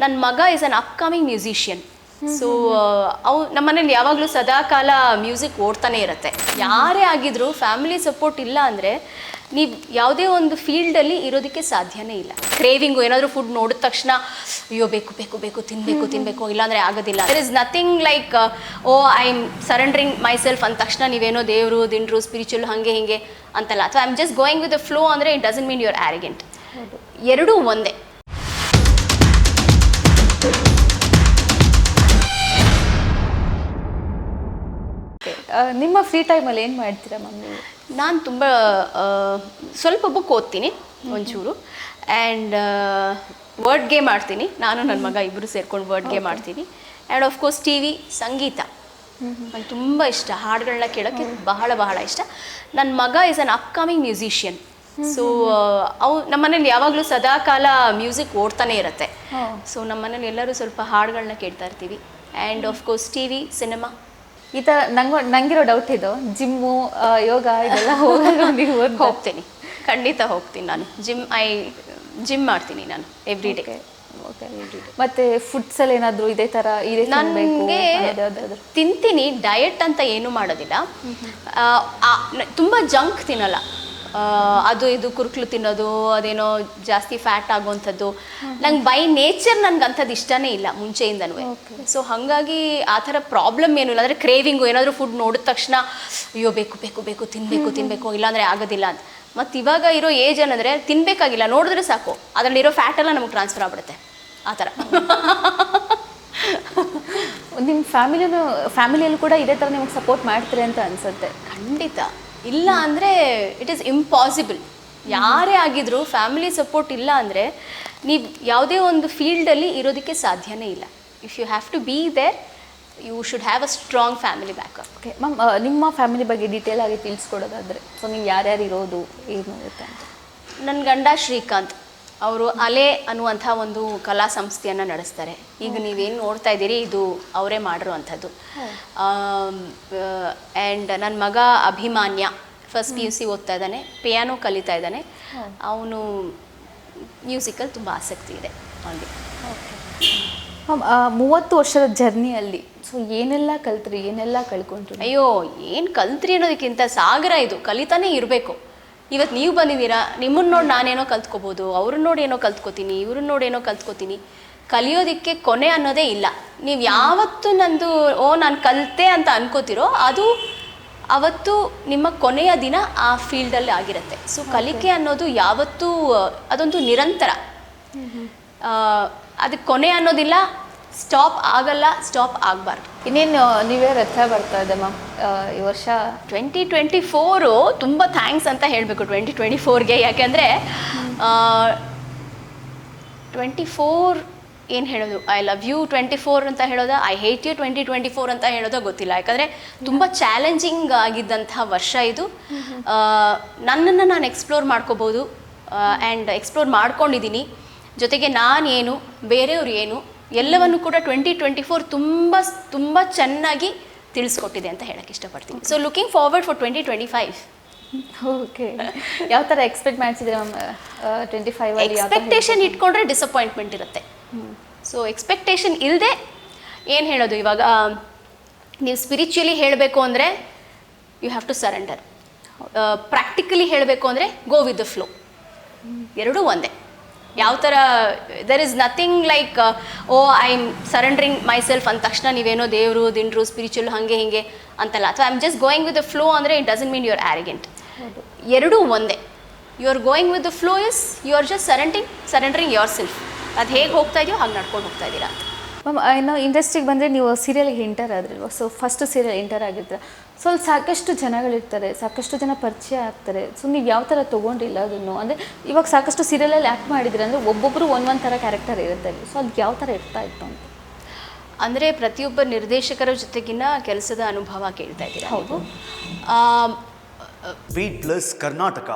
ನನ್ನ ಮಗ is an upcoming musician. So ಅವು ನಮ್ಮನೇಲಿ ಯಾವಾಗಲೂ ಸದಾಕಾಲ ಮ್ಯೂಸಿಕ್ ಓಡ್ತಾನೆ ಇರುತ್ತೆ. ಯಾರೇ ಆಗಿದ್ರು ಫ್ಯಾಮಿಲಿ ಸಪೋರ್ಟ್ ಇಲ್ಲ ಅಂದರೆ ನೀವು ಯಾವುದೇ ಒಂದು ಫೀಲ್ಡಲ್ಲಿ ಇರೋದಕ್ಕೆ ಸಾಧ್ಯನೇ ಇಲ್ಲ. ಕ್ರೇವಿಂಗು ಏನಾದರೂ ಫುಡ್ ನೋಡಿದ ತಕ್ಷಣ ಅಯ್ಯೋ ಬೇಕು ಬೇಕು ಬೇಕು ತಿನ್ನಬೇಕು ಇಲ್ಲಾಂದರೆ ಆಗೋದಿಲ್ಲ. There is nothing like oh I am surrendering myself ಅಂದ ತಕ್ಷಣ ನೀವೇನೋ ದೇವರು ದಿಂಡ್ರು ಸ್ಪಿರಿಚುವಲ್ ಹಾಗೆ ಹಿಂಗೆ ಅಂತಲ್ಲ. ಅಥವಾ I am just going with the flow ಅಂದರೆ it doesn't mean you are arrogant. ಎರಡೂ ಒಂದೇ. ನಿಮ್ಮ ಫ್ರೀ ಟೈಮಲ್ಲಿ ಏನು ಮಾಡ್ತೀರಾ ಮಮ್ಮಿ? ನಾನು ತುಂಬ ಸ್ವಲ್ಪ ಬುಕ್ ಓದ್ತೀನಿ ಒಂಚೂರು, ಆ್ಯಂಡ್ ವರ್ಡ್ ಗೇಮ್ ಆಡ್ತೀನಿ. ನಾನು ನನ್ನ ಮಗ ಇಬ್ಬರು ಸೇರ್ಕೊಂಡು ವರ್ಡ್ ಗೇಮ್ ಆಡ್ತೀನಿ. ಆ್ಯಂಡ್ ಆಫ್ಕೋರ್ಸ್ ಟಿ ವಿ, ಸಂಗೀತ ನಂಗೆ ತುಂಬ ಇಷ್ಟ. ಹಾಡುಗಳನ್ನ ಕೇಳೋಕ್ಕೆ ಬಹಳ ಬಹಳ ಇಷ್ಟ. ನನ್ನ ಮಗ is an upcoming musician. So ನಮ್ಮನೇಲಿ ಯಾವಾಗಲೂ ಸದಾಕಾಲ ಮ್ಯೂಸಿಕ್ ಓಡ್ತಾನೆ ಇರುತ್ತೆ. ಸೊ ನಮ್ಮನೇಲಿ ಎಲ್ಲರೂ ಸ್ವಲ್ಪ ಹಾಡುಗಳನ್ನ ಕೇಳ್ತಾ ಇರ್ತೀವಿ. And of course T V, cinema. ಈ ಥರ ನಂಗಿರೋ ಡೌಟ್ ಇದು, ಜಿಮ್ಮು, ಯೋಗ ಇದೆಲ್ಲ ಹೋದಾಗ ನೀವು ಹೋಗ್ತೀನಿ, ಖಂಡಿತ ಹೋಗ್ತೀನಿ. ನಾನು ಜಿಮ್ ಮಾಡ್ತೀನಿ ನಾನು ಎವ್ರಿ ಡೇ. ಮತ್ತೆ ಫುಡ್ಸ್ ಅಲ್ಲಿ ಏನಾದರೂ ಇದೇ ಥರ ನನಗೆ ತಿಂತೀನಿ, ಡಯಟ್ ಅಂತ ಏನೂ ಮಾಡೋದಿಲ್ಲ. ತುಂಬ ಜಂಕ್ ತಿನ್ನಲ್ಲ. ಅದು ಇದು ಕುರುಕ್ಲು ತಿನ್ನೋದು, ಅದೇನೋ ಜಾಸ್ತಿ ಫ್ಯಾಟ್ ಆಗುವಂಥದ್ದು ನಂಗೆ ಬೈ ನೇಚರ್ ನನಗೆ ಅಂಥದ್ದು ಇಷ್ಟನೇ ಇಲ್ಲ ಮುಂಚೆಯಿಂದನೂ. ಸೊ ಹಾಗಾಗಿ ಆ ಥರ ಪ್ರಾಬ್ಲಮ್ ಏನೂ ಇಲ್ಲ. ಅಂದರೆ ಕ್ರೇವಿಂಗು ಏನಾದರೂ ಫುಡ್ ನೋಡಿದ ತಕ್ಷಣ ಅಯ್ಯೋ ಬೇಕು ಬೇಕು ಬೇಕು ತಿನ್ನಬೇಕು ಇಲ್ಲಾಂದರೆ ಆಗೋದಿಲ್ಲ ಅಂತ. ಮತ್ತು ಇವಾಗ ಇರೋ ಏಜ್ ಏನಂದರೆ ತಿನ್ನಬೇಕಾಗಿಲ್ಲ, ನೋಡಿದ್ರೆ ಸಾಕು ಅದರಲ್ಲಿರೋ ಫ್ಯಾಟೆಲ್ಲ ನಮಗೆ ಟ್ರಾನ್ಸ್ಫರ್ ಆಗ್ಬಿಡುತ್ತೆ ಆ ಥರ. ನಿಮ್ಮ ಫ್ಯಾಮಿಲಿಯಲ್ಲೂ ಕೂಡ ಇದೇ ಥರ ನಿಮಗೆ ಸಪೋರ್ಟ್ ಮಾಡ್ತೀರಿ ಅಂತ ಅನಿಸುತ್ತೆ. ಖಂಡಿತ. ಇಲ್ಲ ಅಂದರೆ ಇಟ್ ಈಸ್ ಇಂಪಾಸಿಬಲ್. ಯಾರೇ ಆಗಿದ್ರು ಫ್ಯಾಮಿಲಿ ಸಪೋರ್ಟ್ ಇಲ್ಲ ಅಂದರೆ ನೀವು ಯಾವುದೇ ಒಂದು ಫೀಲ್ಡಲ್ಲಿ ಇರೋದಕ್ಕೆ ಸಾಧ್ಯನೇ ಇಲ್ಲ. If you have to be there, you should have a strong family backup. Okay ma'am, ನಿಮ್ಮ ಫ್ಯಾಮಿಲಿ ಬಗ್ಗೆ ಡೀಟೇಲ್ ಆಗಿ ತಿಳಿಸ್ಕೊಡೋದಾದರೆ, ಸೊ ನೀವು ಯಾರ್ಯಾರು ಇರೋದು ಏನು ಇರುತ್ತೆ ಅಂತ? ನನ್ನ ಗಂಡ ಶ್ರೀಕಾಂತ್ ಅವರು ಅಲೆ ಅನ್ನುವಂಥ ಒಂದು ಕಲಾ ಸಂಸ್ಥೆಯನ್ನು ನಡೆಸ್ತಾರೆ. ಈಗ ನೀವೇನು ನೋಡ್ತಾ ಇದ್ದೀರಿ ಇದು ಅವರೇ ಮಾಡಿರುವಂಥದ್ದು. ಆ್ಯಂಡ್ ನನ್ನ ಮಗ ಅಭಿಮಾನ್ಯ ಫಸ್ಟ್ PUC ಓದ್ತಾ ಇದ್ದಾನೆ, ಪಿಯಾನೋ ಕಲಿತಾ ಇದ್ದಾನೆ. ಅವನು ಮ್ಯೂಸಿಕಲ್ಲಿ ತುಂಬ ಆಸಕ್ತಿ ಇದೆ ಅವನಿಗೆ. ಮ್ಯಾಮ್, 30 ವರ್ಷದ ಜರ್ನಿಯಲ್ಲಿ ಸೊ ಏನೆಲ್ಲ ಕಲ್ತ್ರಿ, ಏನೆಲ್ಲ ಕಳ್ಕೊಂಡ್ರಿ? ಅಯ್ಯೋ, ಏನು ಕಲ್ತ್ರಿ ಅನ್ನೋದಕ್ಕಿಂತ ಸಾಗರ ಇದು, ಕಲಿತಾನೇ ಇರಬೇಕು. ಇವತ್ತು ನೀವು ಬಂದಿದ್ದೀರಾ, ನಿಮ್ಮನ್ನು ನೋಡಿ ನಾನೇನೋ ಕಲ್ತ್ಕೋಬೋದು, ಅವ್ರನ್ನ ನೋಡಿ ಏನೋ ಕಲ್ತ್ಕೋತೀನಿ, ಇವ್ರನ್ನ ನೋಡಿ ಏನೋ ಕಲ್ತ್ಕೋತೀನಿ. ಕಲಿಯೋದಕ್ಕೆ ಕೊನೆ ಅನ್ನೋದೇ ಇಲ್ಲ. ನೀವು ಯಾವತ್ತು ನಂದು ನಾನು ಕಲಿತೆ ಅಂತ ಅನ್ಕೋತಿರೋ ಅದು ಅವತ್ತು ನಿಮ್ಮ ಕೊನೆಯ ದಿನ ಆ ಫೀಲ್ಡಲ್ಲಿ ಆಗಿರುತ್ತೆ. ಸೊ ಕಲಿಕೆ ಅನ್ನೋದು ಯಾವತ್ತೂ ಅದೊಂದು ನಿರಂತರ, ಅದಕ್ಕೆ ಕೊನೆ ಅನ್ನೋದಿಲ್ಲ, ಸ್ಟಾಪ್ ಆಗಲ್ಲ, ಸ್ಟಾಪ್ ಆಗಬಾರ್ದು. ಇನ್ನೇನು ನೀವೇ ರಥ ಬರ್ತಾ ಇದೆ ಮ್ಯಾಮ್ ಈ ವರ್ಷ 2024. ತುಂಬ ಥ್ಯಾಂಕ್ಸ್ ಅಂತ ಹೇಳಬೇಕು 2024ಗೆ. ಯಾಕೆಂದರೆ 24 ಏನು ಹೇಳೋದು, ಐ ಲವ್ ಯು 24 ಅಂತ ಹೇಳೋದಾ, ಐ ಹೇಟ್ ಯು 2024 ಅಂತ ಹೇಳೋದೋ ಗೊತ್ತಿಲ್ಲ. ಯಾಕಂದರೆ ತುಂಬ ಚಾಲೆಂಜಿಂಗ್ ಆಗಿದ್ದಂಥ ವರ್ಷ ಇದು. ನನ್ನನ್ನು ನಾನು ಎಕ್ಸ್ಪ್ಲೋರ್ ಮಾಡ್ಕೋಬೋದು, ಆ್ಯಂಡ್ ಎಕ್ಸ್ಪ್ಲೋರ್ ಮಾಡ್ಕೊಂಡಿದ್ದೀನಿ. ಜೊತೆಗೆ ನಾನೇನು, ಬೇರೆಯವ್ರು ಏನು, ಎಲ್ಲವನ್ನು ಕೂಡ 2024 ತುಂಬ ತುಂಬ ಚೆನ್ನಾಗಿ ತಿಳಿಸ್ಕೊಟ್ಟಿದೆ ಅಂತ ಹೇಳಕ್ಕೆ ಇಷ್ಟಪಡ್ತೀನಿ. So looking forward for 2025. Okay, ಯಾವ ಥರ ಎಕ್ಸ್ಪೆಕ್ಟ್ ಮಾಡ್ತಿದ್ದೀರ ಮ್ಯಾಮ್ 25? ಎಕ್ಸ್ಪೆಕ್ಟೇಷನ್ ಇಟ್ಕೊಂಡ್ರೆ ಡಿಸಪಾಯಿಂಟ್ಮೆಂಟ್ ಇರುತ್ತೆ. ಸೊ ಎಕ್ಸ್ಪೆಕ್ಟೇಷನ್ ಇಲ್ಲದೆ ಏನು ಹೇಳೋದು, ಇವಾಗ ನೀವು ಸ್ಪಿರಿಚುವಲಿ ಹೇಳಬೇಕು ಅಂದರೆ you have to surrender. Practically ಹೇಳಬೇಕು ಅಂದರೆ ಗೋ ವಿತ್ ದ ಫ್ಲೋ. ಎರಡೂ ಒಂದೇ. ಯಾವ ಥರ there is nothing like oh I am surrendering myself ಅಂದ ತಕ್ಷಣ ನೀವೇನೋ ದೇವರು ದಿಂಡ್ರು ಸ್ಪಿರಿಚುವಲ್ ಹಾಗೆ ಹಿಂಗೆ ಅಂತಲ್ಲ. ಅಥವಾ I am just going with the flow ಅಂದರೆ it doesn't mean you are arrogant. ಎರಡೂ ಒಂದೇ. You are going with the flow is you are just surrendering yourself. ಅದು ಹೇಗೆ ಹೋಗ್ತಾ ಇದೆಯೋ ಹಾಗೆ ನಡ್ಕೊಂಡು ಹೋಗ್ತಾ ಇದ್ದೀರಾ. ಮ್ಯಾಮ್, ಇನ್ನು ಇಂಡಸ್ಟ್ರಿಗೆ ಬಂದರೆ ನೀವು ಸೀರಿಯಲ್ಗೆ ಎಂಟರ್ ಆದ್ರಲ್ವ, ಸೊ ಫಸ್ಟ್ ಸೀರಿಯಲ್ ಎಂಟರ್ ಆಗಿರ್ತೀರ. ಸೊ ಅಲ್ಲಿ ಸಾಕಷ್ಟು ಜನಗಳಿರ್ತಾರೆ, ಸಾಕಷ್ಟು ಜನ ಪರಿಚಯ ಆಗ್ತಾರೆ. ಸೊ ನೀವು ಯಾವ ಥರ ತೊಗೊಂಡಿಲ್ಲ ಅದನ್ನು? ಅಂದರೆ ಇವಾಗ ಸಾಕಷ್ಟು ಸೀರಿಯಲಲ್ಲಿ ಆ್ಯಕ್ಟ್ ಮಾಡಿದ್ದೀರ ಅಂದರೆ ಒಬ್ಬೊಬ್ಬರು ಒಂದೊಂದು ಥರ ಕ್ಯಾರೆಕ್ಟರ್ ಇರುತ್ತೆ. ಸೊ ಅದು ಯಾವ ಥರ ಇರ್ತಾ ಇತ್ತು ಅಂತ? ಅಂದರೆ ಪ್ರತಿಯೊಬ್ಬ ನಿರ್ದೇಶಕರ ಜೊತೆಗಿನ ಕೆಲಸದ ಅನುಭವ ಕೇಳ್ತಾ ಇದ್ದೀರಾ? ಹೌದು. V Plus Karnataka.